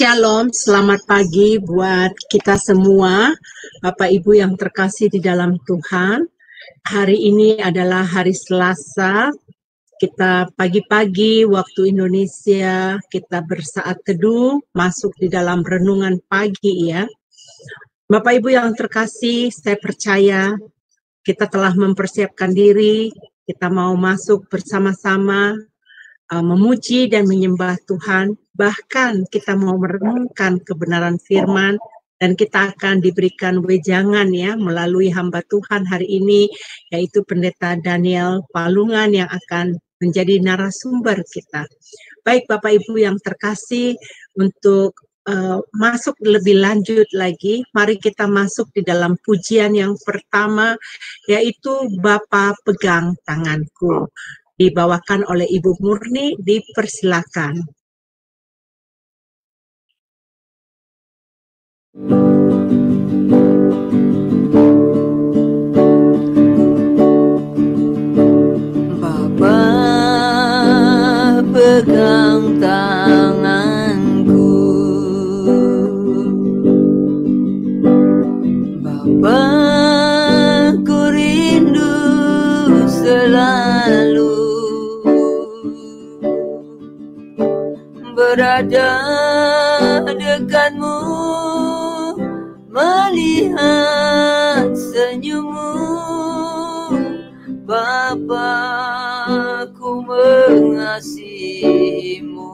Shalom, selamat pagi buat kita semua, Bapak Ibu yang terkasih di dalam Tuhan. Hari ini adalah hari Selasa, kita pagi-pagi waktu Indonesia, kita bersaat teduh, masuk di dalam renungan pagi ya. Bapak Ibu yang terkasih, saya percaya kita telah mempersiapkan diri, kita mau masuk bersama-sama, memuji dan menyembah Tuhan, bahkan kita mau merenungkan kebenaran firman, dan kita akan diberikan wejangan ya melalui hamba Tuhan hari ini, yaitu Pendeta Daniel Palungan yang akan menjadi narasumber kita. Baik Bapak Ibu yang terkasih, untuk masuk lebih lanjut lagi, mari kita masuk di dalam pujian yang pertama, yaitu Bapa Pegang Tanganku. Dibawakan oleh Ibu Murni, dipersilakan. Bapa pegang tanganku, Bapa ku rindu selalu berada dekatmu, melihat senyummu. Bapa, ku mengasihimu.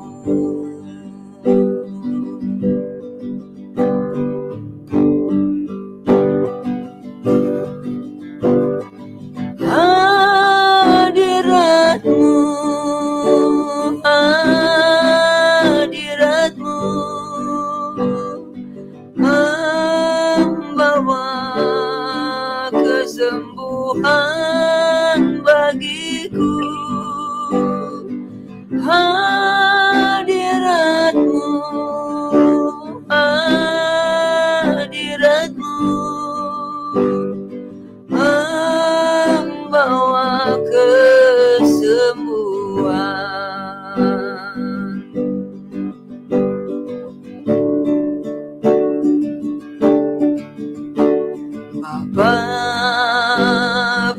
Hadiratmu, hadiratmu membawa kesembuhan bagiku. Hadiratmu, hadiratmu membawa kesembuhan. Bapa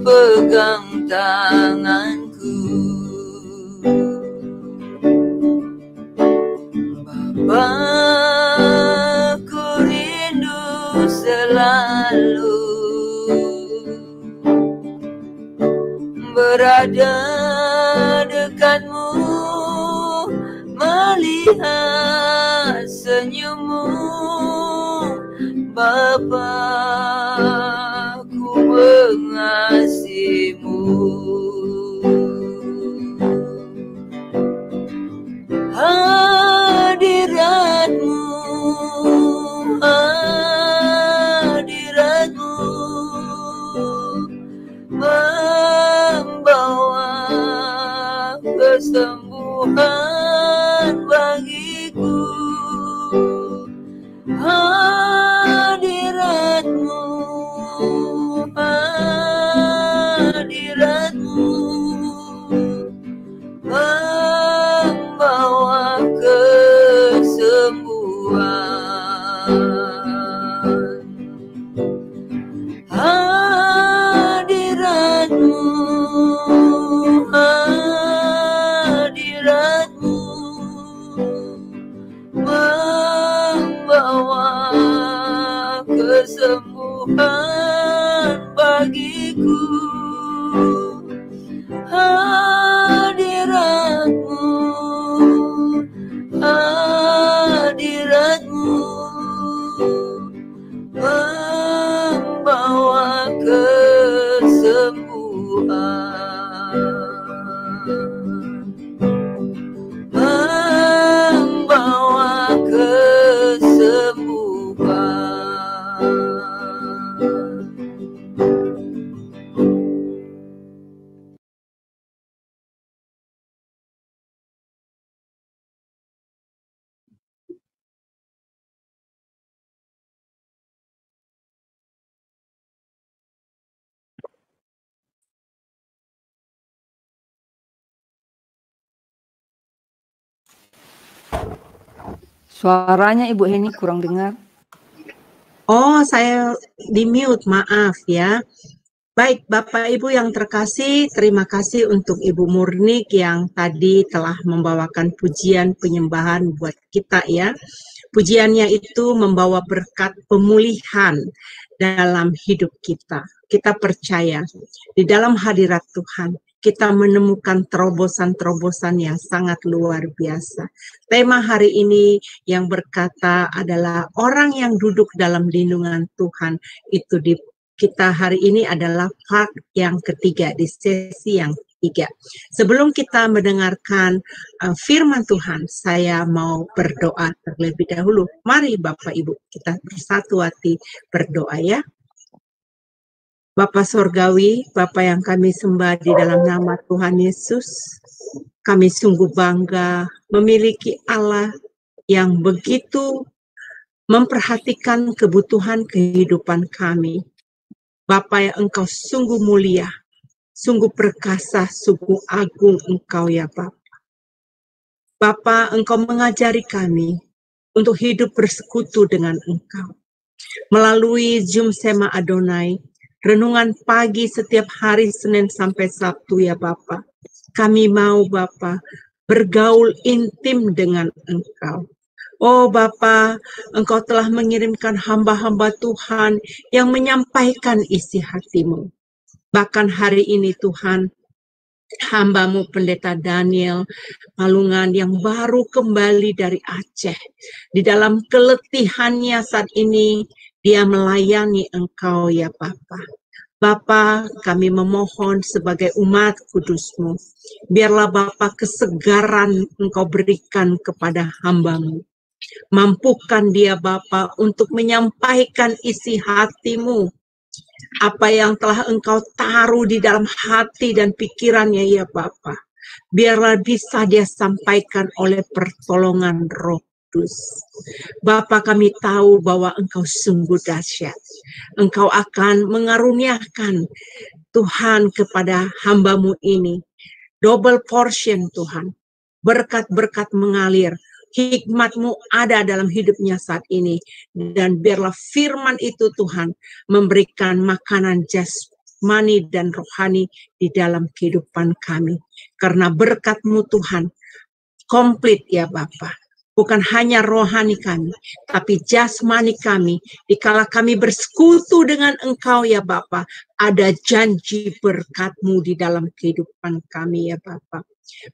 pegang tanganku, Bapa ku rindu selalu berada dekatmu, melihat senyummu. Bapa, ku mengasihimu. Hadiratmu, hadiratmu membawa kesembuhan bagiku. Hadiratmu, hadiratmu membawa kesembuhan. Hadiratmu, hadiratmu membawa kesembuhan bagiku. Hadiratmu, hadiratmu membawa kesembuhan, membawa kesembuhan. Suaranya Ibu Heni kurang dengar. Oh, saya di mute, maaf ya. Baik, Bapak Ibu yang terkasih, terima kasih untuk Ibu Murnik yang tadi telah membawakan pujian penyembahan buat kita ya. Pujiannya itu membawa berkat pemulihan dalam hidup kita. Kita percaya di dalam hadirat Tuhan kita menemukan terobosan-terobosan yang sangat luar biasa. Tema hari ini yang berkata adalah orang yang duduk dalam lindungan Tuhan itu di kita hari ini adalah part yang ketiga di sesi yang ketiga. Sebelum kita mendengarkan firman Tuhan, saya mau berdoa terlebih dahulu. Mari Bapak Ibu kita bersatu hati berdoa ya. Bapa Sorgawi, Bapa yang kami sembah di dalam nama Tuhan Yesus, kami sungguh bangga memiliki Allah yang begitu memperhatikan kebutuhan kehidupan kami. Bapa yang Engkau sungguh mulia, sungguh perkasa, sungguh agung Engkau ya Bapa. Bapa, Engkau mengajari kami untuk hidup bersekutu dengan Engkau. Melalui Zoom Sema Adonai, renungan pagi setiap hari Senin sampai Sabtu ya Bapa. Kami mau Bapa bergaul intim dengan Engkau. Oh Bapa, Engkau telah mengirimkan hamba-hamba Tuhan yang menyampaikan isi hatimu. Bahkan hari ini Tuhan, hamba-Mu Pendeta Daniel Malungan yang baru kembali dari Aceh. Di dalam keletihannya saat ini, dia melayani Engkau ya Bapa. Bapa, kami memohon sebagai umat kudus-Mu, biarlah Bapa kesegaran Engkau berikan kepada hamba-Mu. Mampukan dia Bapa untuk menyampaikan isi hati-Mu, apa yang telah Engkau taruh di dalam hati dan pikirannya ya Bapa. Biarlah bisa dia sampaikan oleh pertolongan Roh Kudus. Bapa, kami tahu bahwa Engkau sungguh dahsyat. Engkau akan mengaruniakan Tuhan kepada hamba-Mu ini. Double portion Tuhan. Berkat-berkat mengalir. Hikmat-Mu ada dalam hidupnya saat ini. Dan biarlah firman itu Tuhan memberikan makanan jasmani dan rohani di dalam kehidupan kami. Karena berkat-Mu Tuhan komplit ya Bapa. Bukan hanya rohani kami, tapi jasmani kami. Dikala kami bersekutu dengan Engkau ya Bapa, ada janji berkat-Mu di dalam kehidupan kami ya Bapa.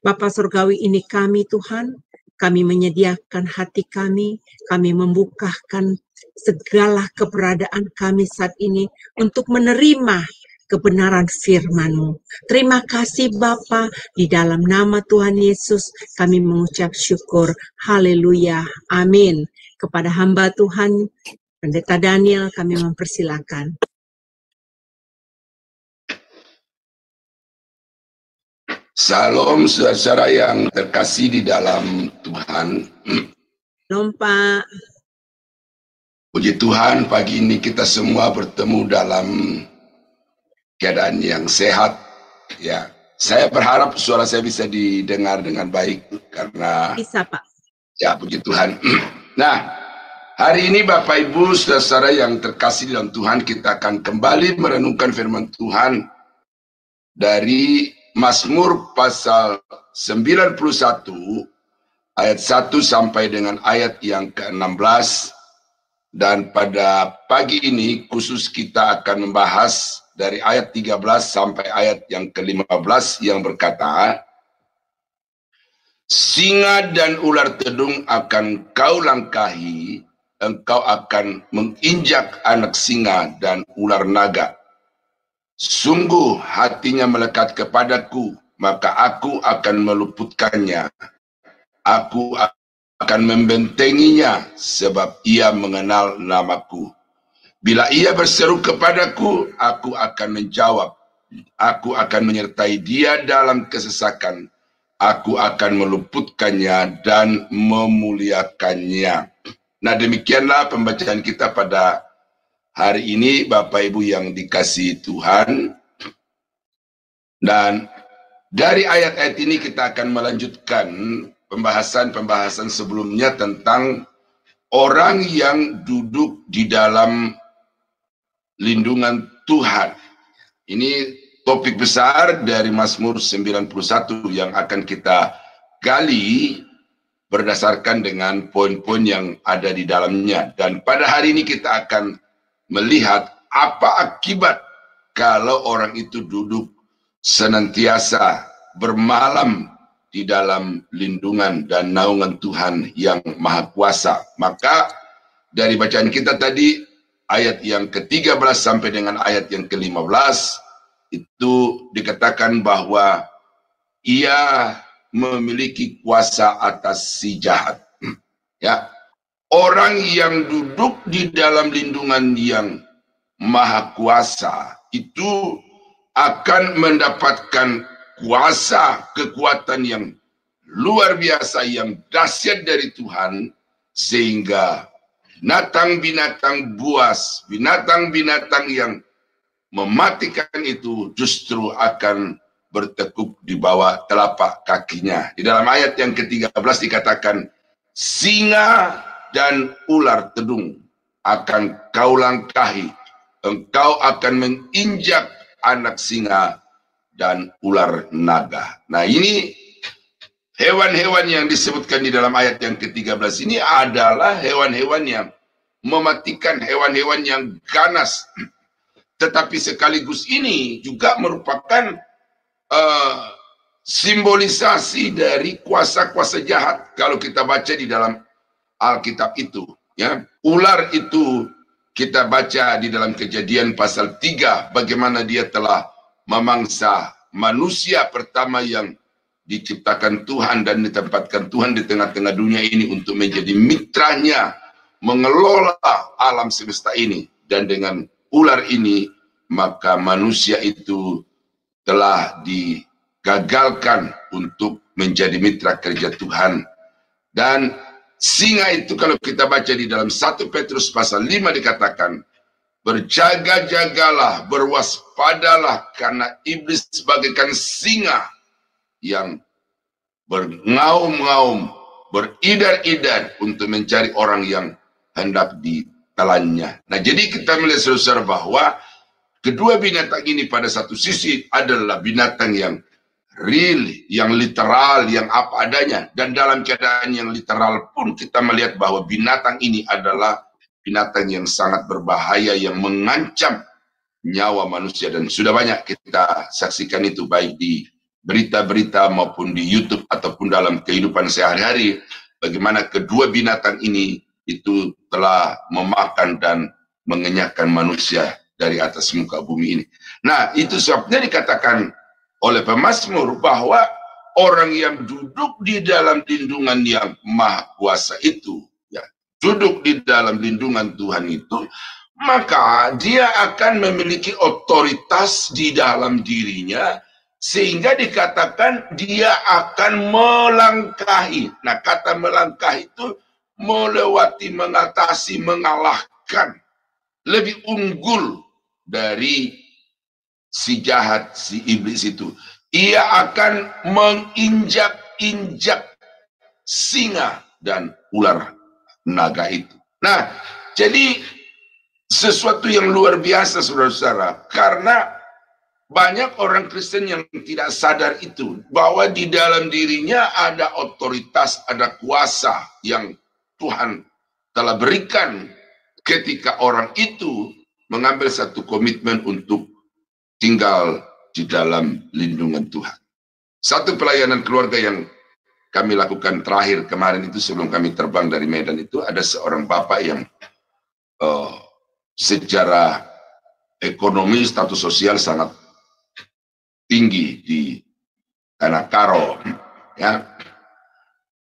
Bapa Surgawi, ini kami Tuhan, kami menyediakan hati kami membukakan segala keberadaan kami saat ini untuk menerima kebenaran firman-Mu. Terima kasih Bapa, di dalam nama Tuhan Yesus kami mengucap syukur. Haleluya. Amin. Kepada hamba Tuhan, Pendeta Daniel, kami mempersilakan. Salam saudara yang terkasih di dalam Tuhan. Shalom Pak. Puji Tuhan, pagi ini kita semua bertemu dalam keadaan yang sehat. Ya, saya berharap suara saya bisa didengar dengan baik karena bisa Pak. Ya, puji Tuhan. Nah, hari ini Bapak Ibu saudara yang terkasih dalam Tuhan, kita akan kembali merenungkan firman Tuhan dari Mazmur pasal 91 ayat 1 sampai dengan ayat yang ke-16. Dan pada pagi ini khusus kita akan membahas dari ayat 13 sampai ayat yang ke-15 yang berkata, singa dan ular tedung akan kau langkahi, engkau akan menginjak anak singa dan ular naga. Sungguh hatinya melekat kepadaku, maka aku akan meluputkannya. Aku akan membentenginya, sebab ia mengenal namaku. Bila ia berseru kepadaku, aku akan menjawab. Aku akan menyertai dia dalam kesesakan. Aku akan meluputkannya dan memuliakannya. Nah, demikianlah pembacaan kita pada hari ini Bapak Ibu yang dikasihi Tuhan. Dan dari ayat-ayat ini kita akan melanjutkan pembahasan-pembahasan sebelumnya tentang orang yang duduk di dalam lindungan Tuhan. Ini topik besar dari Mazmur 91 yang akan kita gali berdasarkan dengan poin-poin yang ada di dalamnya. Dan pada hari ini kita akan melihat apa akibat kalau orang itu duduk senantiasa bermalam di dalam lindungan dan naungan Tuhan yang Maha Kuasa. Maka dari bacaan kita tadi, ayat yang ke-13 sampai dengan ayat yang ke-15, itu dikatakan bahwa ia memiliki kuasa atas si jahat. Ya, orang yang duduk di dalam lindungan yang Maha Kuasa itu akan mendapatkan kuasa, kekuatan yang luar biasa, yang dahsyat dari Tuhan, sehingga binatang-binatang buas, binatang-binatang yang mematikan itu justru akan bertekuk di bawah telapak kakinya. Di dalam ayat yang ke-13 dikatakan, singa dan ular tedung akan kau langkahi, engkau akan menginjak anak singa dan ular naga. Nah, ini hewan-hewan yang disebutkan di dalam ayat yang ke-13 ini adalah hewan-hewan yang mematikan, hewan-hewan yang ganas. Tetapi sekaligus ini juga merupakan simbolisasi dari kuasa-kuasa jahat. Kalau kita baca di dalam Alkitab itu, ya, ular itu kita baca di dalam Kejadian pasal 3, bagaimana dia telah memangsa manusia pertama yang diciptakan Tuhan dan ditempatkan Tuhan di tengah-tengah dunia ini untuk menjadi mitranya mengelola alam semesta ini. Dan dengan ular ini, maka manusia itu telah digagalkan untuk menjadi mitra kerja Tuhan. Dan singa itu kalau kita baca di dalam 1 Petrus pasal 5 dikatakan, berjaga-jagalah, berwaspadalah, karena iblis bagaikan singa yang berngaum-ngaum, beridar-idar untuk mencari orang yang hendak ditelannya. Nah, jadi kita melihat saudara bahwa kedua binatang ini pada satu sisi adalah binatang yang real, yang literal, yang apa adanya. Dan dalam keadaan yang literal pun kita melihat bahwa binatang ini adalah binatang yang sangat berbahaya, yang mengancam nyawa manusia. Dan sudah banyak kita saksikan itu, baik di berita-berita maupun di YouTube ataupun dalam kehidupan sehari-hari, bagaimana kedua binatang ini itu telah memakan dan mengenyahkan manusia dari atas muka bumi ini. Nah, itu sebabnya dikatakan oleh pemazmur bahwa orang yang duduk di dalam lindungan yang Maha Kuasa itu, ya, duduk di dalam lindungan Tuhan itu, maka dia akan memiliki otoritas di dalam dirinya, sehingga dikatakan dia akan melangkahi. Nah, kata melangkahi itu melewati, mengatasi, mengalahkan, lebih unggul dari si jahat, si iblis itu. Ia akan menginjak-injak singa dan ular naga itu. Nah, jadi sesuatu yang luar biasa, saudara-saudara, karena banyak orang Kristen yang tidak sadar itu, bahwa di dalam dirinya ada otoritas, ada kuasa yang Tuhan telah berikan ketika orang itu mengambil satu komitmen untuk tinggal di dalam lindungan Tuhan. Satu pelayanan keluarga yang kami lakukan terakhir kemarin itu, sebelum kami terbang dari Medan itu, ada seorang bapak yang secara ekonomi, status sosial sangat tinggi di Tanah Karo, ya.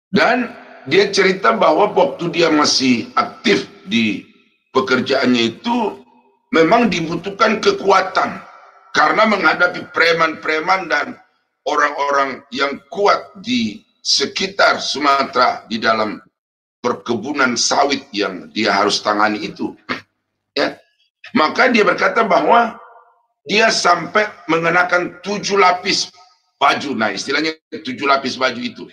Dan dia cerita bahwa waktu dia masih aktif di pekerjaannya itu memang dibutuhkan kekuatan, karena menghadapi preman-preman dan orang-orang yang kuat di sekitar Sumatera di dalam perkebunan sawit yang dia harus tangani itu, ya. Maka dia berkata bahwa dia sampai mengenakan 7 lapis baju. Nah, istilahnya 7 lapis baju itu.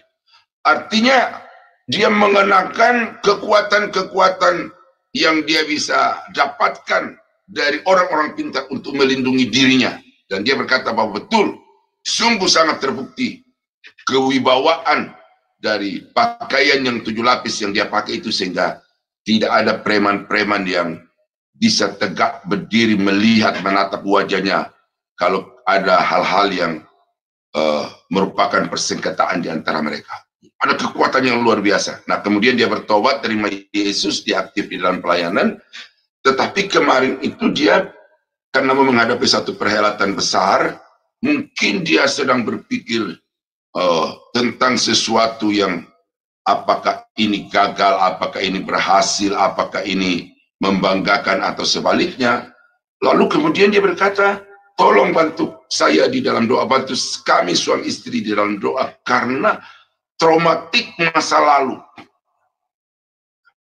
Artinya dia mengenakan kekuatan-kekuatan yang dia bisa dapatkan dari orang-orang pintar untuk melindungi dirinya. Dan dia berkata bahwa betul, sungguh sangat terbukti kewibawaan dari pakaian yang 7 lapis yang dia pakai itu, sehingga tidak ada preman-preman yang bisa tegak berdiri melihat menatap wajahnya kalau ada hal-hal yang merupakan persengketaan di antara mereka. Ada kekuatan yang luar biasa. Nah, kemudian dia bertobat, terima Yesus, dia aktif di dalam pelayanan. Tetapi kemarin itu dia, karena menghadapi satu perhelatan besar, mungkin dia sedang berpikir tentang sesuatu yang apakah ini gagal, apakah ini berhasil, apakah ini membanggakan atau sebaliknya. Lalu kemudian dia berkata, tolong bantu saya di dalam doa, bantu kami suami istri di dalam doa, karena traumatik masa lalu.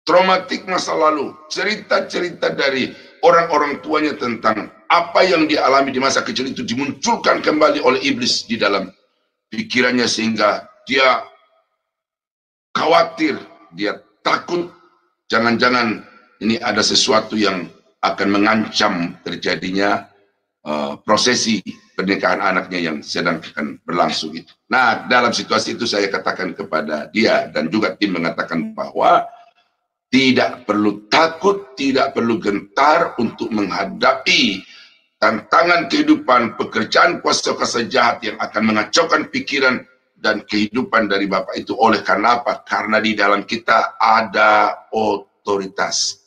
Traumatik masa lalu, cerita-cerita dari orang-orang tuanya tentang apa yang dia alami di masa kecil itu dimunculkan kembali oleh iblis di dalam pikirannya, sehingga dia khawatir, dia takut, jangan-jangan ini ada sesuatu yang akan mengancam terjadinya prosesi pernikahan anaknya yang sedang akan berlangsung itu. Nah, dalam situasi itu saya katakan kepada dia dan juga tim mengatakan bahwa tidak perlu takut, tidak perlu gentar untuk menghadapi tantangan kehidupan, pekerjaan kuasa-kuasa jahat yang akan mengacaukan pikiran dan kehidupan dari Bapak itu. Oleh karena apa? Karena di dalam kita ada otoritas.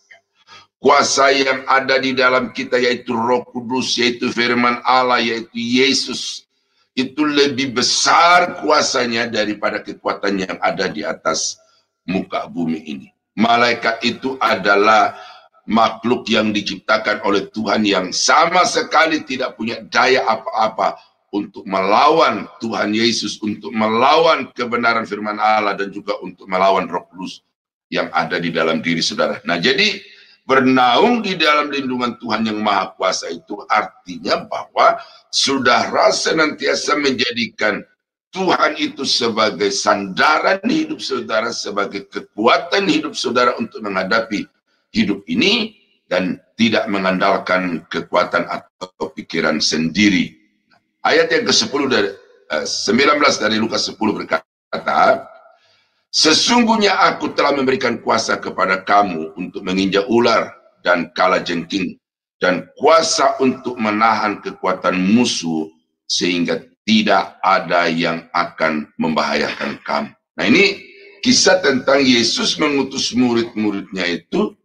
Kuasa yang ada di dalam kita, yaitu Roh Kudus, yaitu firman Allah, yaitu Yesus, itu lebih besar kuasanya daripada kekuatan yang ada di atas muka bumi ini. Malaikat itu adalah makhluk yang diciptakan oleh Tuhan yang sama sekali tidak punya daya apa-apa untuk melawan Tuhan Yesus, untuk melawan kebenaran firman Allah, dan juga untuk melawan Roh Kudus yang ada di dalam diri saudara. Nah, jadi bernaung di dalam lindungan Tuhan yang Maha Kuasa itu artinya bahwa saudara senantiasa menjadikan Tuhan itu sebagai sandaran hidup saudara, sebagai kekuatan hidup saudara untuk menghadapi hidup ini, dan tidak mengandalkan kekuatan atau pikiran sendiri. Ayat yang ke-10 dari 19 dari Lukas 10 berkata, sesungguhnya aku telah memberikan kuasa kepada kamu untuk menginjak ular dan kalajengking, dan kuasa untuk menahan kekuatan musuh, sehingga tidak ada yang akan membahayakan kamu. Nah, ini kisah tentang Yesus mengutus murid-muridnya itu,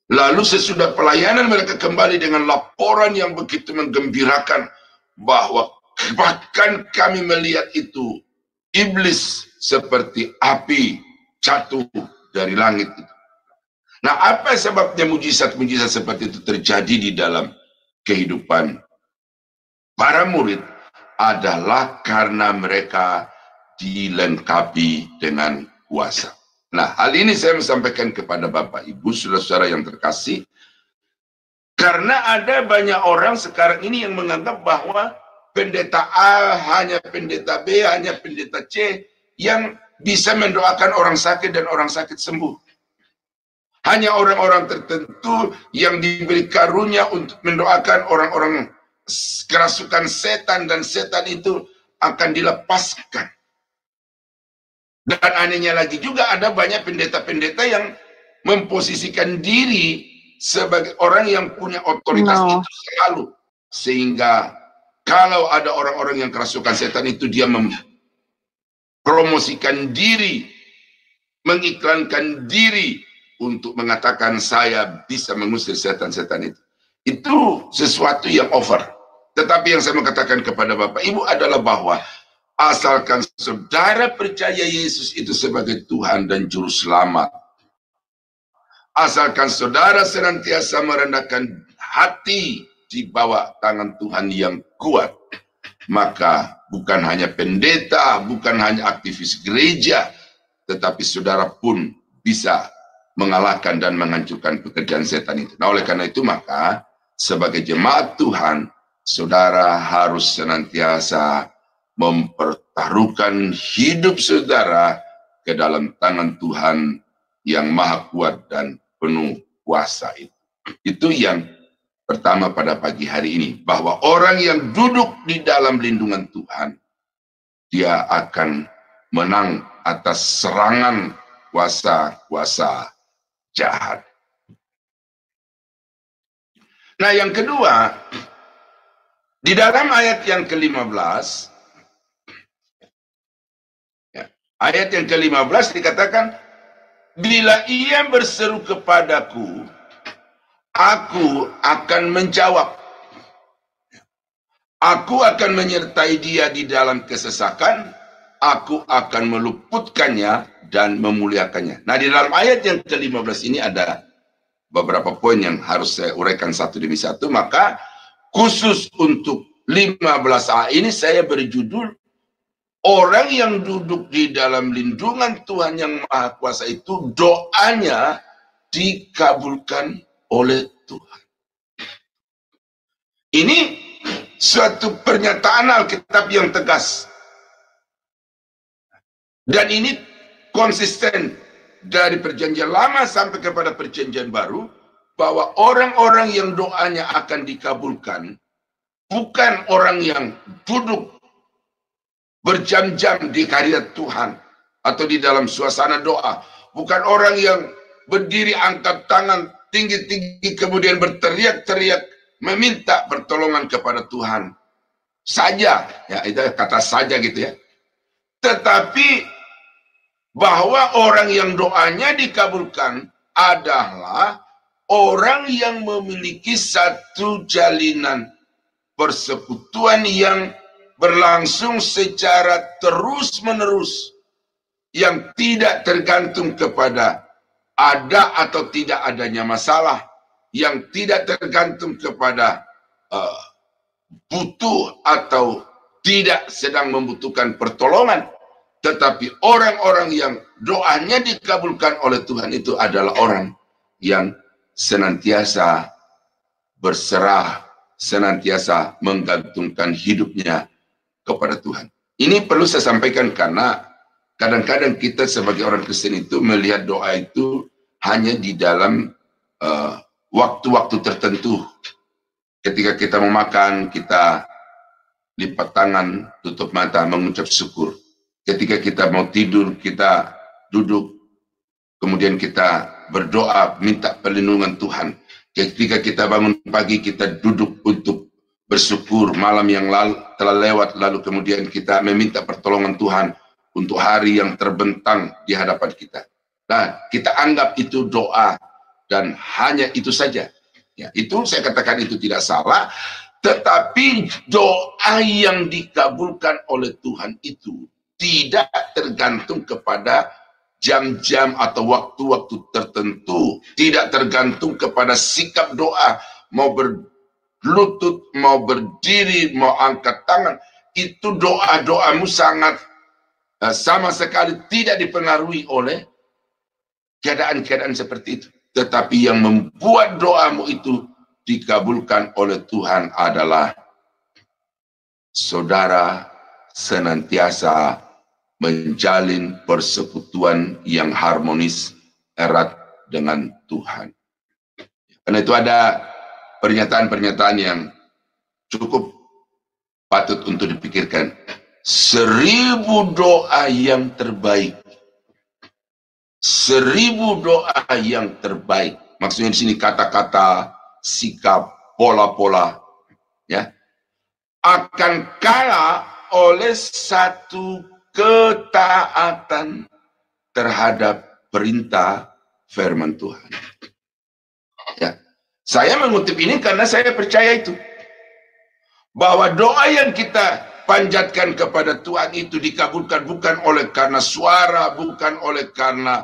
lalu sesudah pelayanan mereka kembali dengan laporan yang begitu menggembirakan, bahwa bahkan kami melihat itu iblis seperti api jatuh dari langit itu. Nah, apa sebabnya mujizat-mujizat seperti itu terjadi di dalam kehidupan para murid? Adalah karena mereka dilengkapi dengan kuasa. Nah, hal ini saya sampaikan kepada Bapak Ibu, saudara-saudara yang terkasih, karena ada banyak orang sekarang ini yang menganggap bahwa pendeta A hanya pendeta B, hanya pendeta C yang bisa mendoakan orang sakit dan orang sakit sembuh. Hanya orang-orang tertentu yang diberi karunia untuk mendoakan orang-orang kerasukan setan, dan setan itu akan dilepaskan. Dan anehnya lagi juga ada banyak pendeta-pendeta yang memposisikan diri sebagai orang yang punya otoritas itu selalu. Sehingga kalau ada orang-orang yang kerasukan setan itu, dia mempromosikan diri, mengiklankan diri untuk mengatakan saya bisa mengusir setan-setan itu. Itu sesuatu yang over. Tetapi yang saya mau katakan kepada Bapak Ibu adalah bahwa asalkan saudara percaya Yesus itu sebagai Tuhan dan Juru Selamat, asalkan saudara senantiasa merendahkan hati di bawah tangan Tuhan yang kuat, maka bukan hanya pendeta, bukan hanya aktivis gereja, tetapi saudara pun bisa mengalahkan dan menghancurkan pekerjaan setan itu. Nah, oleh karena itu maka sebagai jemaat Tuhan, saudara harus senantiasa mempertaruhkan hidup saudara ke dalam tangan Tuhan yang maha kuat dan penuh kuasa itu. Itu yang pertama pada pagi hari ini, bahwa orang yang duduk di dalam lindungan Tuhan, dia akan menang atas serangan kuasa-kuasa jahat. Nah, yang kedua, di dalam ayat yang ke-15, ayat yang ke-15 dikatakan, bila ia berseru kepadaku, aku akan menjawab. Aku akan menyertai dia di dalam kesesakan, aku akan meluputkannya dan memuliakannya. Nah, di dalam ayat yang ke-15 ini ada beberapa poin yang harus saya uraikan satu demi satu. Maka khusus untuk 15a ini saya beri judul, orang yang duduk di dalam lindungan Tuhan yang Maha Kuasa itu doanya dikabulkan oleh Tuhan. Ini suatu pernyataan Alkitab yang tegas. Dan ini konsisten dari perjanjian lama sampai kepada perjanjian baru, bahwa orang-orang yang doanya akan dikabulkan bukan orang yang duduk berjam-jam di hadirat Tuhan atau di dalam suasana doa, bukan orang yang berdiri angkat tangan tinggi-tinggi kemudian berteriak-teriak meminta pertolongan kepada Tuhan saja, ya itu kata saja gitu ya. Tetapi bahwa orang yang doanya dikabulkan adalah orang yang memiliki satu jalinan persekutuan yang berlangsung secara terus-menerus, yang tidak tergantung kepada ada atau tidak adanya masalah, yang tidak tergantung kepada butuh atau tidak sedang membutuhkan pertolongan. Tetapi orang-orang yang doanya dikabulkan oleh Tuhan itu adalah orang yang senantiasa berserah, senantiasa menggantungkan hidupnya kepada Tuhan. Ini perlu saya sampaikan karena kadang-kadang kita sebagai orang Kristen itu melihat doa itu hanya di dalam waktu-waktu tertentu. Ketika kita mau makan, kita lipat tangan, tutup mata, mengucap syukur. Ketika kita mau tidur, kita duduk, kemudian kita berdoa, minta perlindungan Tuhan. Ketika kita bangun pagi, kita duduk untuk bersyukur malam yang telah lewat, lalu kemudian kita meminta pertolongan Tuhan untuk hari yang terbentang di hadapan kita. Nah, kita anggap itu doa, dan hanya itu saja. Ya, itu saya katakan itu tidak salah, tetapi doa yang dikabulkan oleh Tuhan itu tidak tergantung kepada jam-jam atau waktu-waktu tertentu. Tidak tergantung kepada sikap doa. Mau berlutut, mau berdiri, mau angkat tangan. Itu doa-doamu sangat sama sekali tidak dipengaruhi oleh keadaan-keadaan seperti itu. Tetapi yang membuat doamu itu dikabulkan oleh Tuhan adalah saudara senantiasa menjalin persekutuan yang harmonis erat dengan Tuhan. Karena itu ada pernyataan-pernyataan yang cukup patut untuk dipikirkan. 1000 doa yang terbaik. 1000 doa yang terbaik. Maksudnya di sini kata-kata, sikap, pola-pola, ya, akan kalah oleh satu ketaatan terhadap perintah firman Tuhan. Ya, saya mengutip ini karena saya percaya itu, bahwa doa yang kita panjatkan kepada Tuhan itu dikabulkan bukan oleh karena suara, bukan oleh karena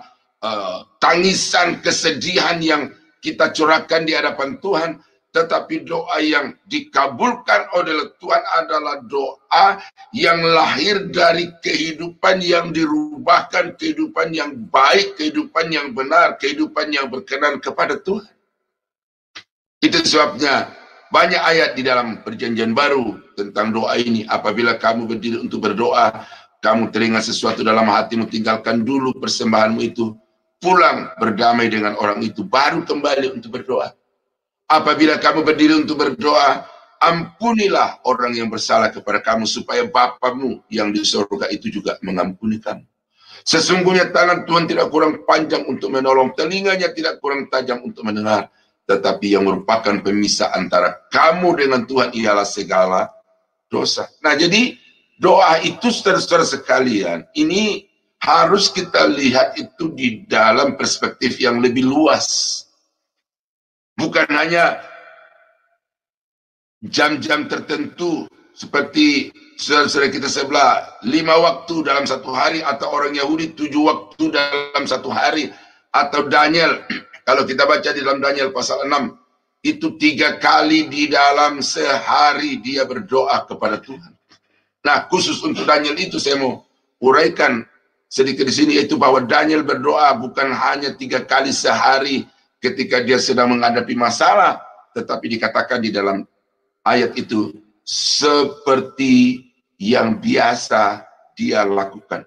tangisan kesedihan yang kita curahkan di hadapan Tuhan, tetapi doa yang dikabulkan oleh Tuhan adalah doa yang lahir dari kehidupan yang dirubahkan, kehidupan yang baik, kehidupan yang benar, kehidupan yang berkenan kepada Tuhan. Itu sebabnya banyak ayat di dalam perjanjian baru tentang doa ini. Apabila kamu berdiri untuk berdoa, kamu teringat sesuatu dalam hatimu, tinggalkan dulu persembahanmu itu. Pulang berdamai dengan orang itu, baru kembali untuk berdoa. Apabila kamu berdiri untuk berdoa, ampunilah orang yang bersalah kepada kamu, supaya Bapamu yang di surga itu juga mengampuni kamu. Sesungguhnya tangan Tuhan tidak kurang panjang untuk menolong, telinganya tidak kurang tajam untuk mendengar, tetapi yang merupakan pemisah antara kamu dengan Tuhan ialah segala dosa. Nah, jadi doa itu, saudara-saudara sekalian, ini harus kita lihat itu di dalam perspektif yang lebih luas. Bukan hanya jam-jam tertentu seperti saudara kita sebelah 5 waktu dalam satu hari, atau orang Yahudi 7 waktu dalam satu hari, atau Daniel, kalau kita baca di dalam Daniel pasal 6, itu 3 kali di dalam sehari dia berdoa kepada Tuhan. Nah, khusus untuk Daniel itu saya mau uraikan sedikit di sini, yaitu bahwa Daniel berdoa bukan hanya 3 kali sehari ketika dia sedang menghadapi masalah, tetapi dikatakan di dalam ayat itu seperti yang biasa dia lakukan.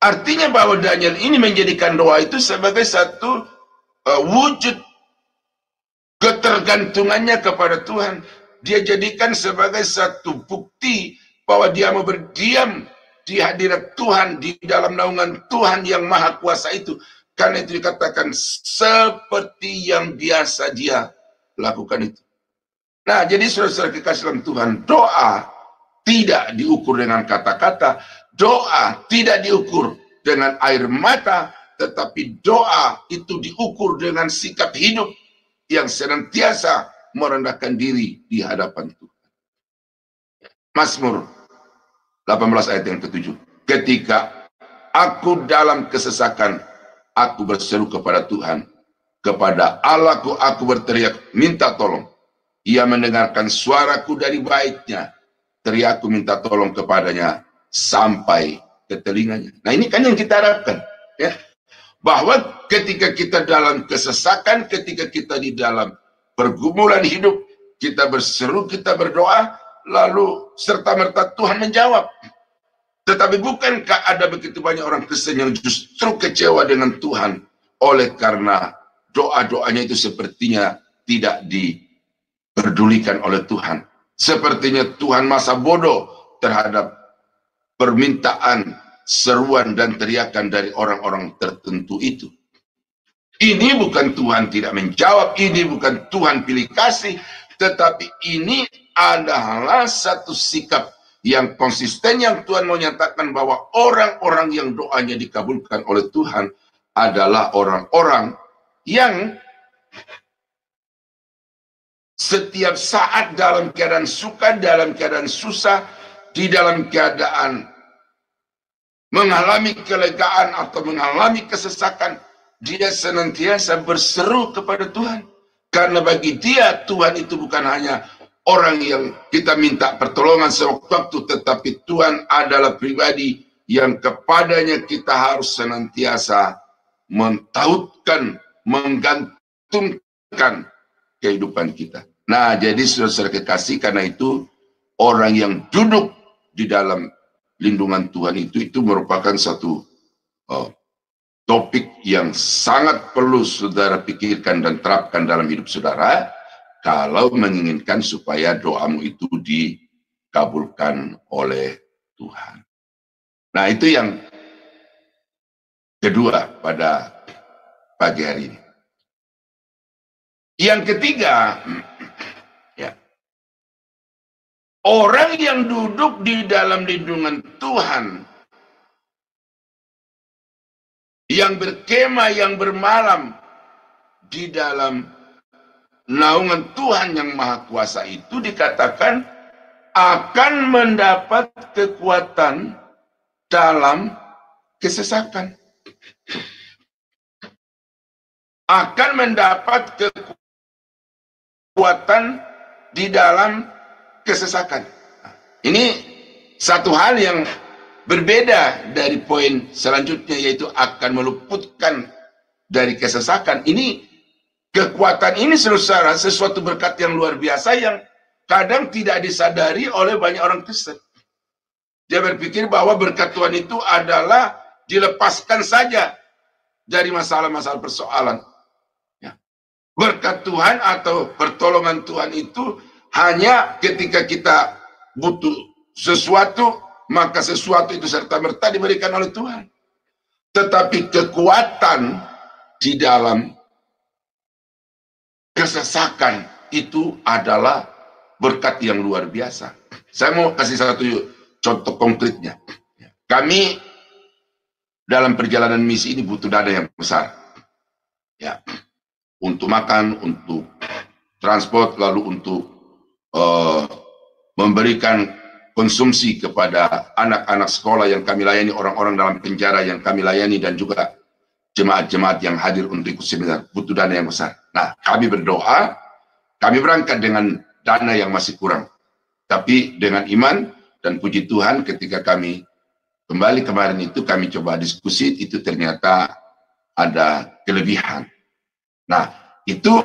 Artinya bahwa Daniel ini menjadikan doa itu sebagai satu wujud ketergantungannya kepada Tuhan. Dia jadikan sebagai satu bukti bahwa dia mau berdiam di hadirat Tuhan, di dalam naungan Tuhan yang maha kuasa itu. Karena itu dikatakan seperti yang biasa dia lakukan itu. Nah, jadi saudara-saudara kekasih dalam Tuhan, doa tidak diukur dengan kata-kata, doa tidak diukur dengan air mata, tetapi doa itu diukur dengan sikap hidup yang senantiasa merendahkan diri di hadapan Tuhan. Mazmur 18 ayat yang ke-7. Ketika aku dalam kesesakan, aku berseru kepada Tuhan. Kepada Allahku aku berteriak, minta tolong. Ia mendengarkan suaraku dari baitnya. Teriakku minta tolong kepadanya sampai ke telinganya. Nah, ini kan yang kita harapkan, ya. Bahwa ketika kita dalam kesesakan, ketika kita di dalam pergumulan hidup, kita berseru, kita berdoa, lalu serta-merta Tuhan menjawab. Tetapi bukankah ada begitu banyak orang Kristen yang justru kecewa dengan Tuhan oleh karena doa-doanya itu sepertinya tidak diperdulikan oleh Tuhan. Sepertinya Tuhan masa bodoh terhadap permintaan, seruan dan teriakan dari orang-orang tertentu itu. Ini bukan Tuhan tidak menjawab, ini bukan Tuhan pilih kasih, tetapi ini adalah satu sikap yang konsisten yang Tuhan mau nyatakan bahwa orang-orang yang doanya dikabulkan oleh Tuhan adalah orang-orang yang setiap saat dalam keadaan suka, dalam keadaan susah, di dalam keadaan mengalami kelegaan atau mengalami kesesakan, dia senantiasa berseru kepada Tuhan. Karena bagi dia, Tuhan itu bukan hanya orang yang kita minta pertolongan sewaktu-waktu, tetapi Tuhan adalah pribadi yang kepadanya kita harus senantiasa mentautkan, menggantungkan kehidupan kita. Nah, jadi saudara-saudara kekasih, karena itu orang yang duduk di dalam lindungan Tuhan itu merupakan satu topik yang sangat perlu saudara pikirkan dan terapkan dalam hidup saudara kalau menginginkan supaya doamu itu dikabulkan oleh Tuhan. Nah, itu yang kedua pada pagi hari ini. Yang ketiga, ya, orang yang duduk di dalam lindungan Tuhan, yang berkemah, yang bermalam di dalam naungan Tuhan yang Maha Kuasa itu dikatakan akan mendapat kekuatan dalam kesesakan. Akan mendapat kekuatan di dalam kesesakan. Ini satu hal yang berbeda dari poin selanjutnya, yaitu akan meluputkan dari kesesakan. Ini kekuatan ini, saudara, sesuatu berkat yang luar biasa yang kadang tidak disadari oleh banyak orang Kristen. Dia berpikir bahwa berkat Tuhan itu adalah dilepaskan saja dari masalah-masalah persoalan. Ya. Berkat Tuhan atau pertolongan Tuhan itu hanya ketika kita butuh sesuatu, maka sesuatu itu serta-merta diberikan oleh Tuhan. Tetapi kekuatan di dalam kesesakan itu adalah berkat yang luar biasa. Saya mau kasih satu contoh konkretnya. Kami dalam perjalanan misi ini butuh dana yang besar. Ya, untuk makan, untuk transport, lalu untuk memberikan konsumsi kepada anak-anak sekolah yang kami layani, orang-orang dalam penjara yang kami layani, dan juga jemaat-jemaat yang hadir untuk ikut seminar. Butuh dana yang besar. Nah, kami berdoa, kami berangkat dengan dana yang masih kurang. Tapi dengan iman dan puji Tuhan, ketika kami kembali kemarin itu, kami coba diskusi, itu ternyata ada kelebihan. Nah, itu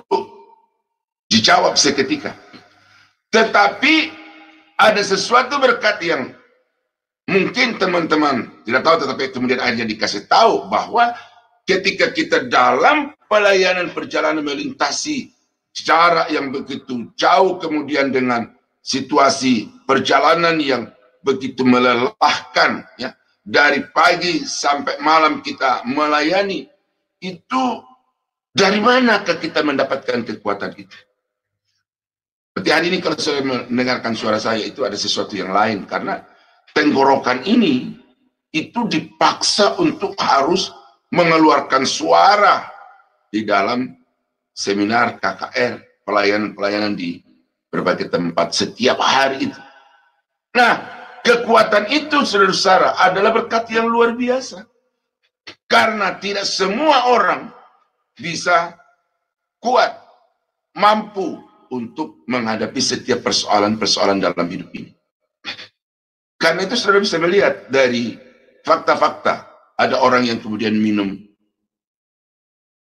dijawab seketika. Tetapi ada sesuatu berkat yang mungkin teman-teman tidak tahu, tetapi kemudian akhirnya dikasih tahu bahwa ketika kita dalam pelayanan perjalanan melintasi jarak yang begitu jauh, kemudian dengan situasi perjalanan yang begitu melelahkan, ya, dari pagi sampai malam kita melayani, itu dari manakah kita mendapatkan kekuatan itu? Seperti hari ini kalau saya mendengarkan suara saya, itu ada sesuatu yang lain, karena tenggorokan ini itu dipaksa untuk harus mengeluarkan suara di dalam seminar KKR, pelayanan-pelayanan di berbagai tempat setiap hari itu. Nah, kekuatan itu, saudara-saudara, adalah berkat yang luar biasa. Karena tidak semua orang bisa kuat, mampu untuk menghadapi setiap persoalan-persoalan dalam hidup ini. Karena itu saudara bisa melihat dari fakta-fakta, ada orang yang kemudian minum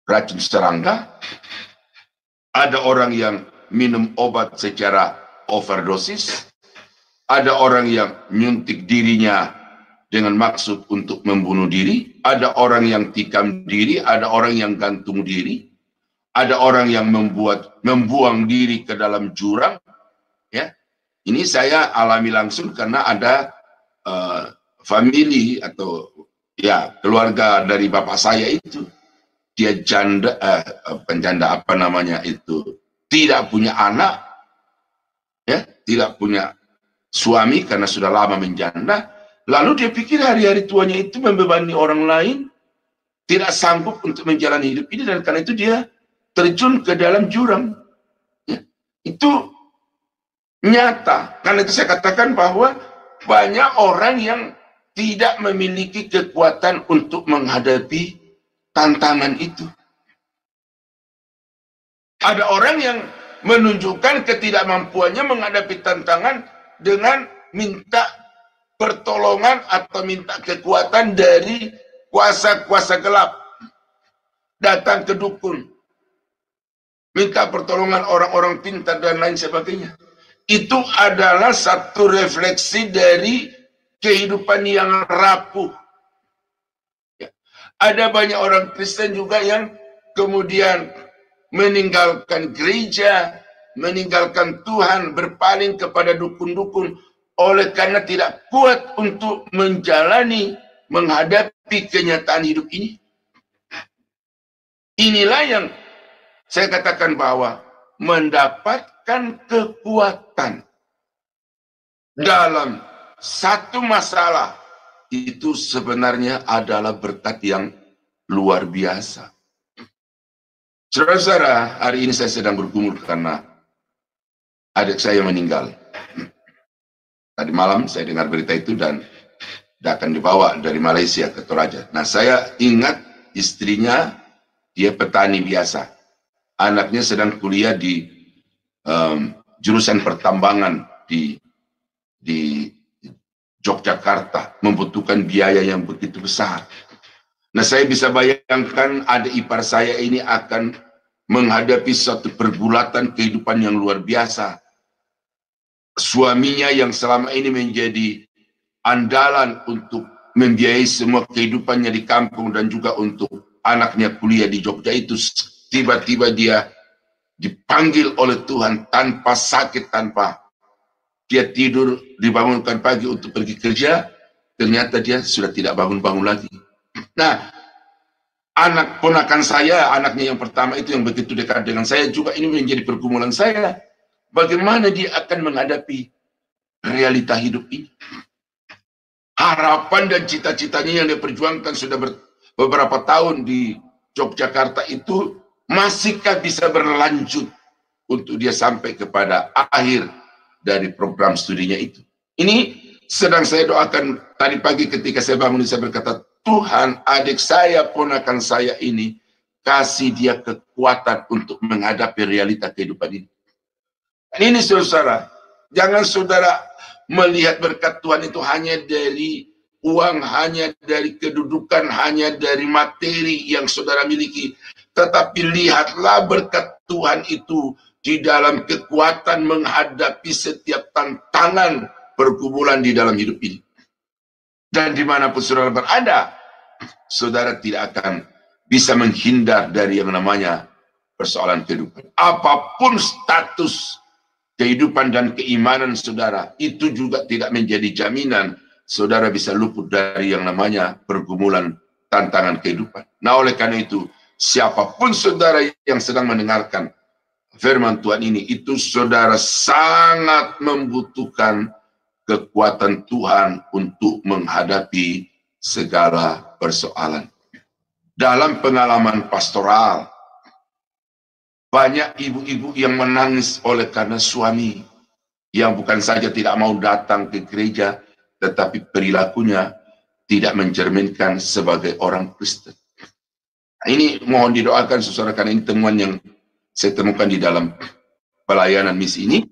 racun serangga, ada orang yang minum obat secara overdosis, ada orang yang nyuntik dirinya dengan maksud untuk membunuh diri, ada orang yang tikam diri, ada orang yang gantung diri, ada orang yang membuang diri ke dalam jurang. Ya, ini saya alami langsung karena ada family atau ya keluarga dari bapak saya itu, dia janda, penjanda apa namanya itu, tidak punya anak, ya, tidak punya suami karena sudah lama menjanda. Lalu dia pikir hari-hari tuanya itu membebani orang lain, tidak sanggup untuk menjalani hidup ini, dan karena itu dia terjun ke dalam jurang. Ya, itu nyata. Karena itu saya katakan bahwa banyak orang yang tidak memiliki kekuatan untuk menghadapi tantangan itu. Ada orang yang menunjukkan ketidakmampuannya menghadapi tantangan dengan minta pertolongan atau minta kekuatan dari kuasa-kuasa gelap. Datang ke dukun, minta pertolongan orang-orang pintar dan lain sebagainya. Itu adalah satu refleksi dari kehidupan yang rapuh. Ya. Ada banyak orang Kristen juga yang kemudian meninggalkan gereja, meninggalkan Tuhan, berpaling kepada dukun-dukun oleh karena tidak kuat untuk menjalani, menghadapi kenyataan hidup ini. Inilah yang saya katakan bahwa mendapatkan kekuatan dalam satu masalah itu sebenarnya adalah berkat yang luar biasa. Saudara-saudara, hari ini saya sedang bergumul karena adik saya meninggal. Tadi malam saya dengar berita itu dan akan dibawa dari Malaysia ke Toraja. Nah, saya ingat istrinya, dia petani biasa. Anaknya sedang kuliah di jurusan pertambangan di Yogyakarta, membutuhkan biaya yang begitu besar. Nah, saya bisa bayangkan adik ipar saya ini akan menghadapi suatu pergulatan kehidupan yang luar biasa. Suaminya yang selama ini menjadi andalan untuk membiayai semua kehidupannya di kampung dan juga untuk anaknya kuliah di Jogja itu, tiba-tiba dia dipanggil oleh Tuhan tanpa sakit, tanpa dia tidur, dibangunkan pagi untuk pergi kerja, ternyata dia sudah tidak bangun-bangun lagi. Nah, anak ponakan saya, anaknya yang pertama itu yang begitu dekat dengan saya juga, ini menjadi pergumulan saya. Bagaimana dia akan menghadapi realita hidup ini? Harapan dan cita-citanya yang dia perjuangkan sudah beberapa tahun di Yogyakarta itu, masihkah bisa berlanjut untuk dia sampai kepada akhir dari program studinya itu? Ini sedang saya doakan. Tadi pagi ketika saya bangun, saya berkata, Tuhan, adik saya, ponakan saya ini, kasih dia kekuatan untuk menghadapi realita kehidupan ini. Dan ini saudara, jangan saudara melihat berkat Tuhan itu hanya dari uang, hanya dari kedudukan, hanya dari materi yang saudara miliki. Tetapi lihatlah berkat Tuhan itu di dalam kekuatan menghadapi setiap tantangan pergumulan di dalam hidup ini. Dan dimanapun saudara berada, saudara tidak akan bisa menghindar dari yang namanya persoalan kehidupan. Apapun status kehidupan dan keimanan saudara, itu juga tidak menjadi jaminan saudara bisa luput dari yang namanya pergumulan tantangan kehidupan. Nah, oleh karena itu, siapapun saudara yang sedang mendengarkan firman Tuhan ini, itu saudara sangat membutuhkan kekuatan Tuhan untuk menghadapi segala persoalan. Dalam pengalaman pastoral, banyak ibu-ibu yang menangis oleh karena suami yang bukan saja tidak mau datang ke gereja, tetapi perilakunya tidak mencerminkan sebagai orang Kristen. Nah, ini mohon didoakan saudara, karena ini temuan yang saya temukan di dalam pelayanan misi ini,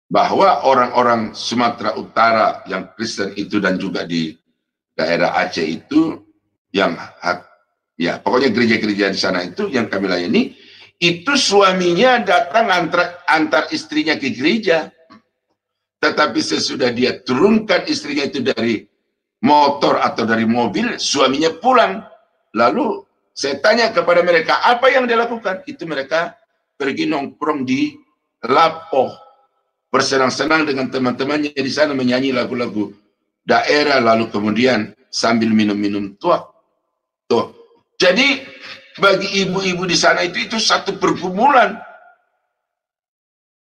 bahwa orang-orang Sumatera Utara yang Kristen itu dan juga di daerah Aceh itu, yang ya pokoknya gereja-gereja di sana itu yang kami layani, itu suaminya datang antar istrinya ke gereja, tetapi sesudah dia turunkan istrinya itu dari motor atau dari mobil, suaminya pulang. Lalu saya tanya kepada mereka, apa yang dia lakukan? Itu mereka pergi nongkrong di Lapo, bersenang-senang dengan teman-temannya di sana, menyanyi lagu-lagu daerah, lalu kemudian sambil minum-minum tuak. Tuh. Jadi bagi ibu-ibu di sana itu satu pergumulan.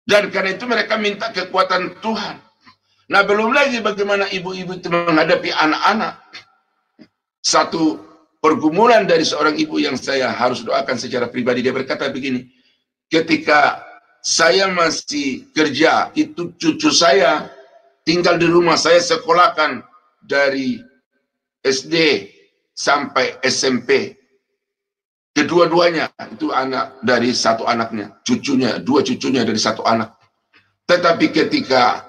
Dan karena itu mereka minta kekuatan Tuhan. Nah, belum lagi bagaimana ibu-ibu itu menghadapi anak-anak. Satu pergumulan dari seorang ibu yang saya harus doakan secara pribadi, dia berkata begini, ketika saya masih kerja, itu cucu saya tinggal di rumah, saya sekolahkan dari SD sampai SMP. Kedua-duanya itu anak dari satu anaknya, cucunya, dua cucunya dari satu anak. Tetapi ketika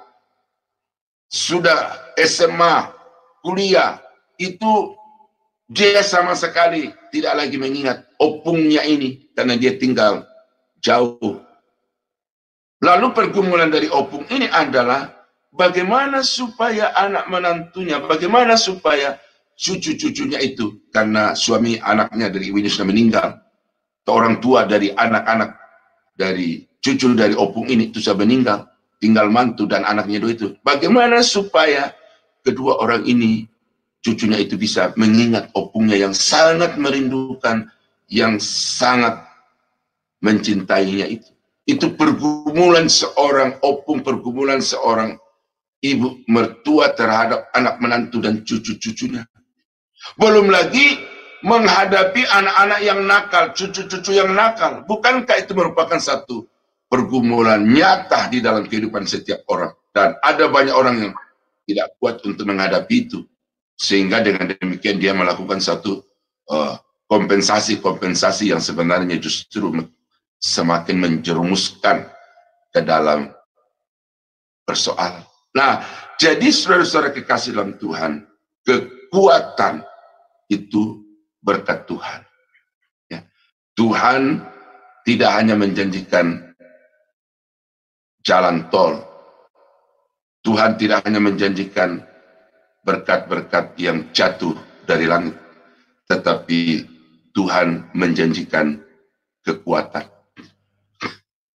sudah SMA, kuliah, itu dia sama sekali tidak lagi mengingat opungnya ini, karena dia tinggal jauh. Lalu pergumulan dari opung ini adalah bagaimana supaya anak menantunya, bagaimana supaya cucu-cucunya itu, karena suami anaknya dari ibunya sudah meninggal, orang tua dari anak-anak dari cucu dari opung ini itu sudah meninggal, tinggal mantu dan anaknya itu. Bagaimana supaya kedua orang ini, cucunya itu bisa mengingat opungnya yang sangat merindukan, yang sangat mencintainya itu. Itu pergumulan seorang opung, pergumulan seorang ibu mertua terhadap anak menantu dan cucu-cucunya. Belum lagi menghadapi anak-anak yang nakal, cucu-cucu yang nakal. Bukankah itu merupakan satu pergumulan nyata di dalam kehidupan setiap orang? Dan ada banyak orang yang tidak kuat untuk menghadapi itu. Sehingga dengan demikian dia melakukan satu kompensasi-kompensasi yang sebenarnya justru semakin menjerumuskan ke dalam persoalan. Nah, jadi saudara-saudara kekasih dalam Tuhan, kekuatan itu berkat Tuhan. Ya. Tuhan tidak hanya menjanjikan jalan tol, Tuhan tidak hanya menjanjikan berkat-berkat yang jatuh dari langit, tetapi Tuhan menjanjikan kekuatan.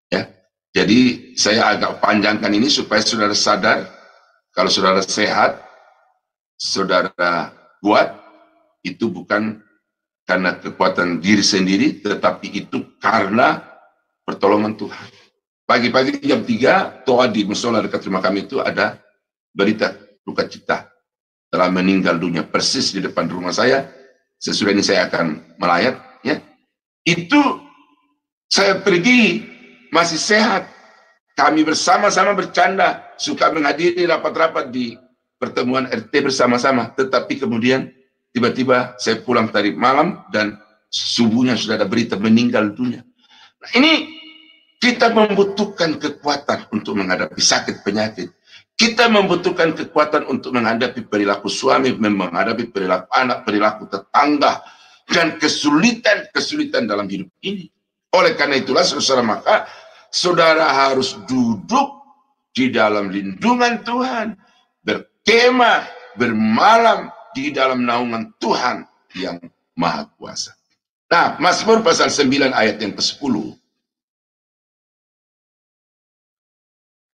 Ya, jadi saya agak panjangkan ini supaya saudara sadar, kalau saudara sehat, saudara kuat, itu bukan karena kekuatan diri sendiri, tetapi itu karena pertolongan Tuhan. Pagi-pagi jam 3, toa di musola dekat rumah kami itu ada berita duka cita, telah meninggal dunia persis di depan rumah saya. Sesudah ini saya akan melayat, ya. Itu saya pergi masih sehat. Kami bersama-sama bercanda, suka menghadiri rapat-rapat di pertemuan RT bersama-sama. Tetapi kemudian tiba-tiba saya pulang tadi malam dan subuhnya sudah ada berita meninggal dunia. Nah, ini kita membutuhkan kekuatan untuk menghadapi sakit penyakit. Kita membutuhkan kekuatan untuk menghadapi perilaku suami, menghadapi perilaku anak, perilaku tetangga, dan kesulitan-kesulitan dalam hidup ini. Oleh karena itulah, saudara, maka saudara harus duduk di dalam lindungan Tuhan, berkemah, bermalam di dalam naungan Tuhan yang Maha Kuasa. Nah, Mazmur pasal 9 ayat yang ke-10.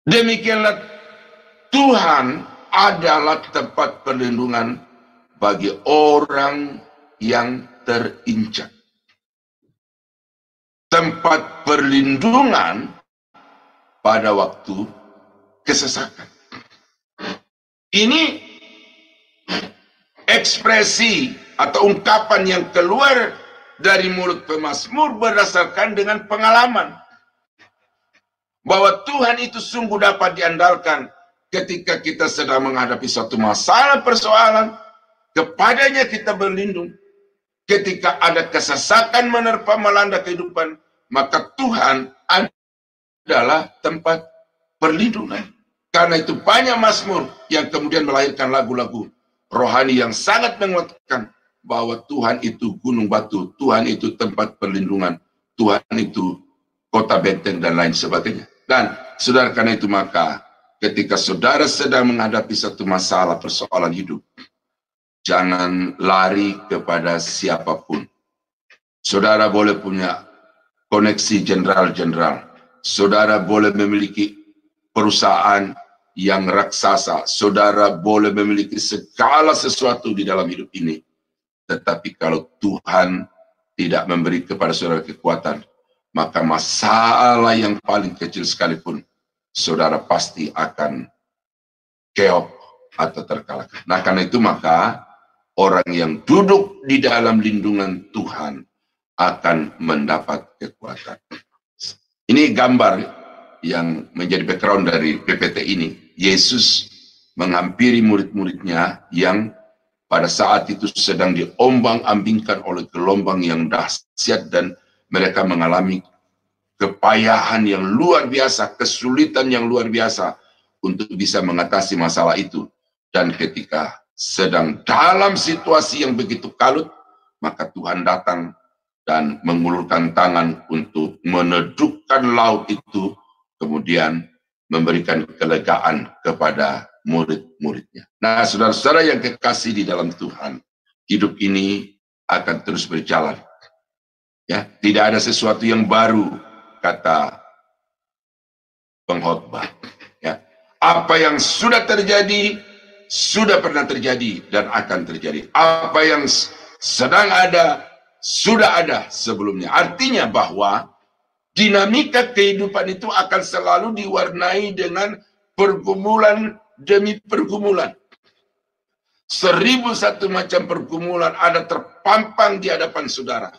Demikianlah Tuhan adalah tempat perlindungan bagi orang yang terinjak. Tempat perlindungan pada waktu kesesakan. Ini ekspresi atau ungkapan yang keluar dari mulut pemazmur berdasarkan dengan pengalaman. Bahwa Tuhan itu sungguh dapat diandalkan ketika kita sedang menghadapi suatu masalah persoalan, kepadanya kita berlindung. Ketika ada kesesakan menerpa melanda kehidupan, maka Tuhan adalah tempat perlindungan. Karena itu banyak mazmur yang kemudian melahirkan lagu-lagu rohani yang sangat menguatkan bahwa Tuhan itu gunung batu, Tuhan itu tempat perlindungan, Tuhan itu kota benteng dan lain sebagainya. Dan saudara, karena itu maka ketika saudara sedang menghadapi satu masalah persoalan hidup, jangan lari kepada siapapun. Saudara boleh punya koneksi jenderal-jenderal. Saudara boleh memiliki perusahaan yang raksasa. Saudara boleh memiliki segala sesuatu di dalam hidup ini. Tetapi kalau Tuhan tidak memberi kepada saudara kekuatan, maka masalah yang paling kecil sekalipun, saudara pasti akan keok atau terkalahkan. Nah, karena itu maka orang yang duduk di dalam lindungan Tuhan akan mendapat kekuatan. Ini gambar yang menjadi background dari PPT ini. Yesus menghampiri murid-muridnya yang pada saat itu sedang diombang-ambingkan oleh gelombang yang dahsyat dan mereka mengalami kepayahan yang luar biasa, kesulitan yang luar biasa untuk bisa mengatasi masalah itu. Dan ketika sedang dalam situasi yang begitu kalut, maka Tuhan datang dan mengulurkan tangan untuk menedukkan laut itu, kemudian memberikan kelegaan kepada murid-muridnya. Nah, saudara-saudara yang kekasih di dalam Tuhan, hidup ini akan terus berjalan. Ya, tidak ada sesuatu yang baru, kata pengkhotbah. Ya, apa yang sudah terjadi, sudah pernah terjadi dan akan terjadi. Apa yang sedang ada, sudah ada sebelumnya. Artinya bahwa dinamika kehidupan itu akan selalu diwarnai dengan pergumulan demi pergumulan. 1001 macam pergumulan ada terpampang di hadapan saudara.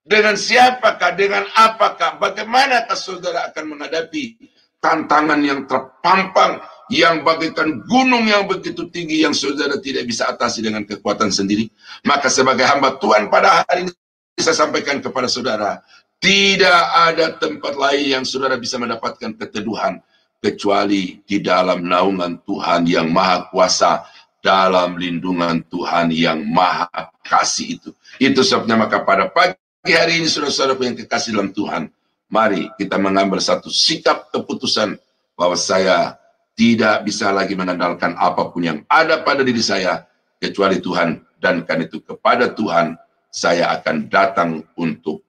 Dengan siapakah, dengan apakah, bagaimanakah saudara akan menghadapi tantangan yang terpampang, yang bagaikan gunung yang begitu tinggi yang saudara tidak bisa atasi dengan kekuatan sendiri. Maka sebagai hamba Tuhan pada hari ini saya sampaikan kepada saudara, tidak ada tempat lain yang saudara bisa mendapatkan keteduhan kecuali di dalam naungan Tuhan yang Maha Kuasa, dalam lindungan Tuhan yang Maha Kasih itu. Itu sebabnya maka pada pagi hari ini saudara-saudara yang kekasih dalam Tuhan, mari kita mengambil satu sikap keputusan bahwa saya tidak bisa lagi mengandalkan apapun yang ada pada diri saya kecuali Tuhan, dan karena itu kepada Tuhan saya akan datang untuk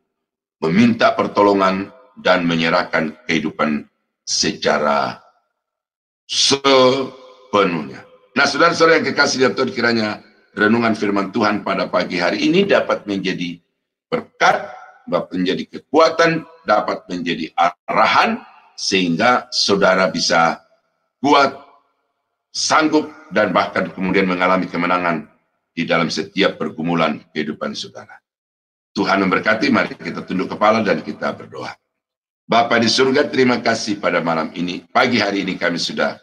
meminta pertolongan dan menyerahkan kehidupan secara sepenuhnya. Nah, saudara-saudara yang kekasih dalam Tuhan, kiranya renungan firman Tuhan pada pagi hari ini dapat menjadi berkat, dapat menjadi kekuatan, dapat menjadi arahan, sehingga saudara bisa kuat, sanggup, dan bahkan kemudian mengalami kemenangan di dalam setiap pergumulan kehidupan saudara. Tuhan memberkati. Mari kita tunduk kepala dan kita berdoa. Bapa di surga, terima kasih pada malam ini. Pagi hari ini kami sudah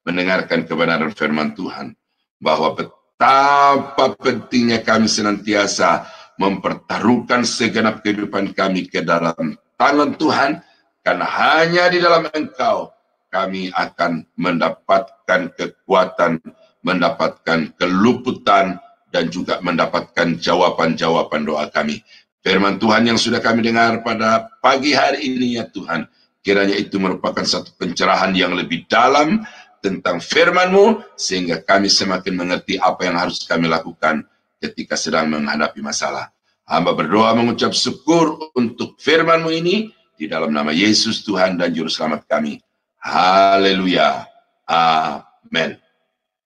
mendengarkan kebenaran firman Tuhan, bahwa betapa pentingnya kami senantiasa mempertaruhkan segenap kehidupan kami ke dalam tangan Tuhan, karena hanya di dalam Engkau kami akan mendapatkan kekuatan, mendapatkan keluputan, dan juga mendapatkan jawaban-jawaban doa kami. Firman Tuhan yang sudah kami dengar pada pagi hari ini ya Tuhan, kiranya itu merupakan satu pencerahan yang lebih dalam tentang firman-Mu, sehingga kami semakin mengerti apa yang harus kami lakukan ketika sedang menghadapi masalah. Hamba berdoa mengucap syukur untuk firman-Mu ini, di dalam nama Yesus Tuhan dan Juru Selamat kami. Haleluya. Amin.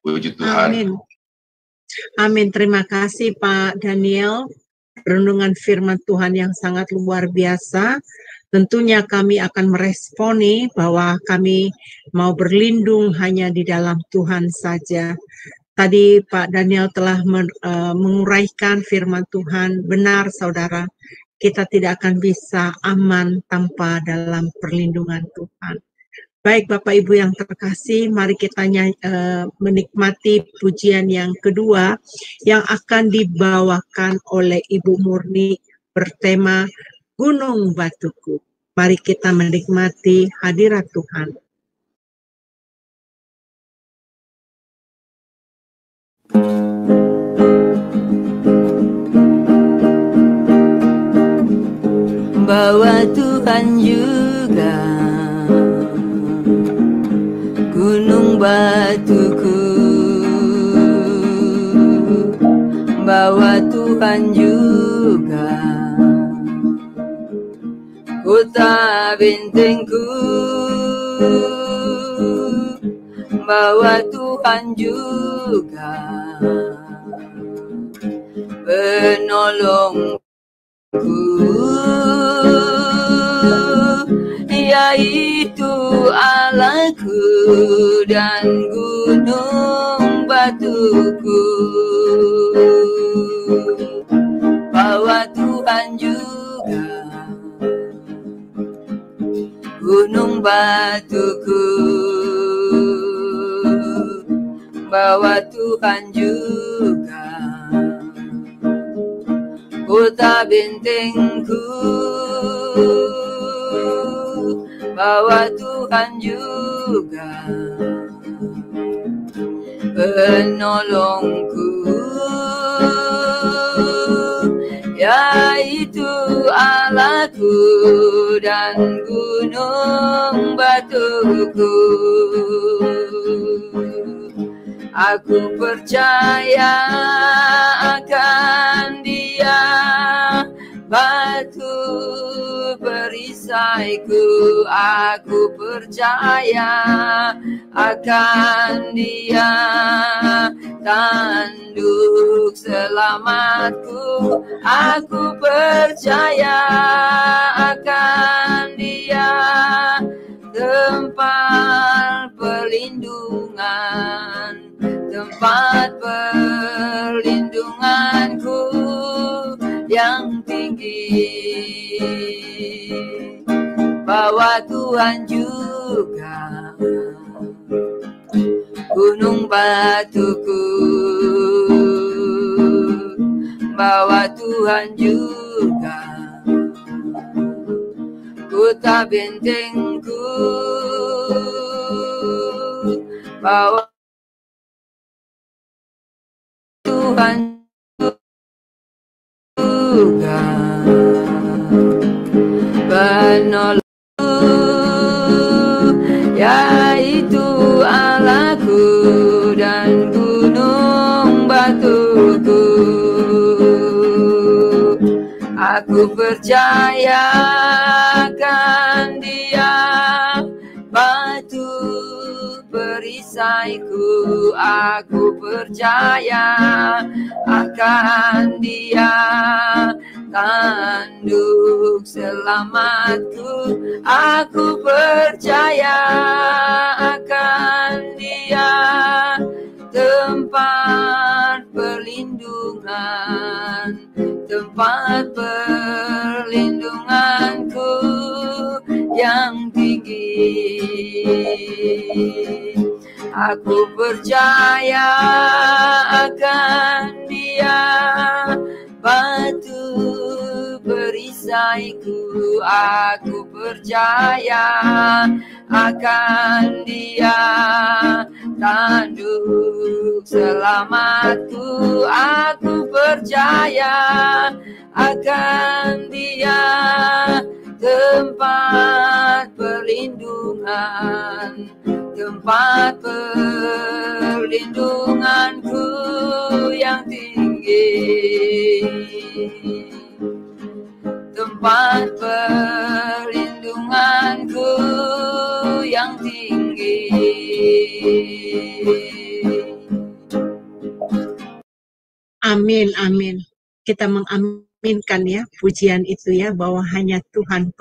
Puji Tuhan. Amin. Amin. Terima kasih Pak Daniel. Renungan firman Tuhan yang sangat luar biasa. Tentunya kami akan meresponi bahwa kami mau berlindung hanya di dalam Tuhan saja. Tadi Pak Daniel telah menguraikan firman Tuhan. Benar saudara, kita tidak akan bisa aman tanpa dalam perlindungan Tuhan. Baik Bapak Ibu yang terkasih, mari kita menikmati pujian yang kedua yang akan dibawakan oleh Ibu Murni bertema Gunung Batuku. Mari kita menikmati hadirat Tuhan. Bahwa Tuhan juga gunung batuku, bahwa Tuhan juga kota bentengku, bahwa Tuhan juga penolongku, yaitu Allahku dan gunung batuku, bahwa Tuhan juga gunung batuku, bahwa Tuhan juga kota bentengku, bahwa Tuhan juga penolongku, yaitu Allahku dan gunung batuku. Aku percaya akan Dia, batu perisaiku. Aku percaya akan Dia, tanduk selamatku. Aku percaya akan Dia, tempat perlindungan, tempat perlindunganku yang tinggi. Bahwa Tuhan juga gunung batuku, bahwa Tuhan juga kota bentengku, bahwa Tuhan juga penolong, yaitu Aku percaya akan Dia, batu perisaiku. Aku percaya akan Dia, tanduk selamatku. Aku percaya akan Dia, tempat perlindungan, tempat perlindunganku yang tinggi. Aku percaya akan Dia, batu perisaiku. Aku percaya akan Dia, tanduk selamatku. Aku percaya akan Dia, tempat perlindungan, tempat perlindunganku yang tinggi, tempat perlindunganku yang tinggi. Amin, amin. Kita mengaminkan ya pujian itu ya, bahwa hanya Tuhan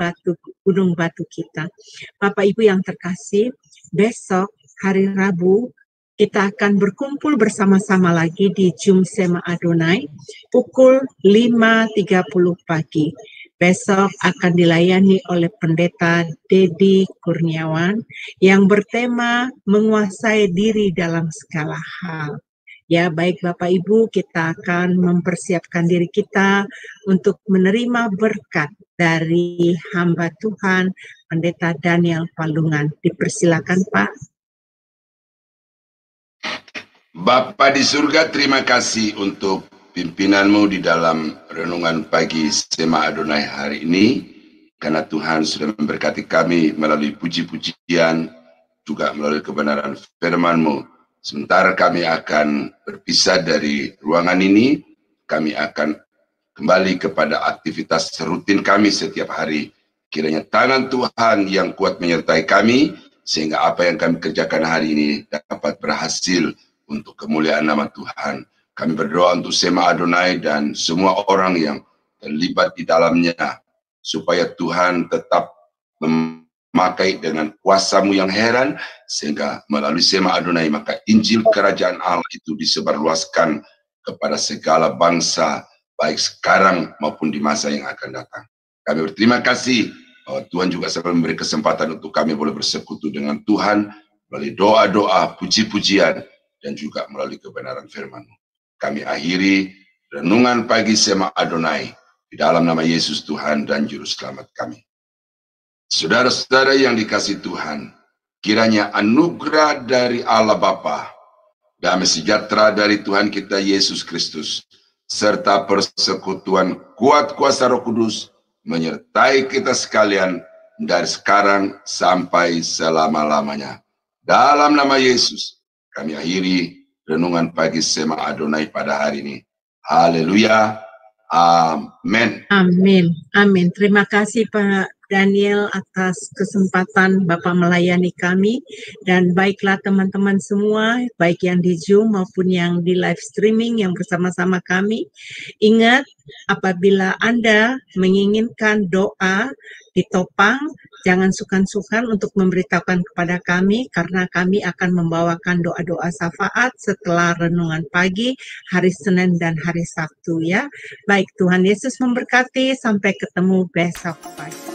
gunung batu kita. Bapak Ibu yang terkasih, besok hari Rabu kita akan berkumpul bersama-sama lagi di Jum Sema Adonai pukul 5.30 pagi. Besok akan dilayani oleh Pendeta Dedi Kurniawan yang bertema menguasai diri dalam segala hal. Ya, baik Bapak Ibu, kita akan mempersiapkan diri kita untuk menerima berkat dari hamba Tuhan, Pendeta Daniel Palungan. Dipersilakan, Pak. Bapa di surga, terima kasih untuk pimpinanmu di dalam renungan pagi Sema Adonai hari ini, karena Tuhan sudah memberkati kami melalui puji-pujian, juga melalui kebenaran firman-Mu. Sementara kami akan berpisah dari ruangan ini, kami akan kembali kepada aktivitas rutin kami setiap hari. Kiranya tangan Tuhan yang kuat menyertai kami, sehingga apa yang kami kerjakan hari ini dapat berhasil untuk kemuliaan nama Tuhan. Kami berdoa untuk Sema Adonai dan semua orang yang terlibat di dalamnya, supaya Tuhan tetap memakai dengan kuasa-Mu yang heran, sehingga melalui Sema Adonai maka Injil Kerajaan Allah itu disebarluaskan kepada segala bangsa, baik sekarang maupun di masa yang akan datang. Kami berterima kasih bahwa Tuhan juga selalu memberi kesempatan untuk kami boleh bersekutu dengan Tuhan melalui doa-doa, puji-pujian, dan juga melalui kebenaran firman-Mu. Kami akhiri renungan pagi Sema Adonai di dalam nama Yesus Tuhan dan Juru Selamat kami. Saudara-saudara yang dikasihi Tuhan, kiranya anugerah dari Allah Bapa, damai sejahtera dari Tuhan kita Yesus Kristus, serta persekutuan kuat kuasa Roh Kudus menyertai kita sekalian dari sekarang sampai selama-lamanya. Dalam nama Yesus, kami akhiri renungan pagi Sema Adonai pada hari ini. Haleluya. Amin. Amin. Amin. Terima kasih Pak Daniel atas kesempatan Bapak melayani kami, dan baiklah teman-teman semua, baik yang di Zoom maupun yang di live streaming yang bersama-sama kami. Ingat, apabila Anda menginginkan doa ditopang, jangan sungkan-sungkan untuk memberitahukan kepada kami, karena kami akan membawakan doa-doa syafaat setelah renungan pagi hari Senin dan hari Sabtu ya. Baik, Tuhan Yesus memberkati, sampai ketemu besok pagi.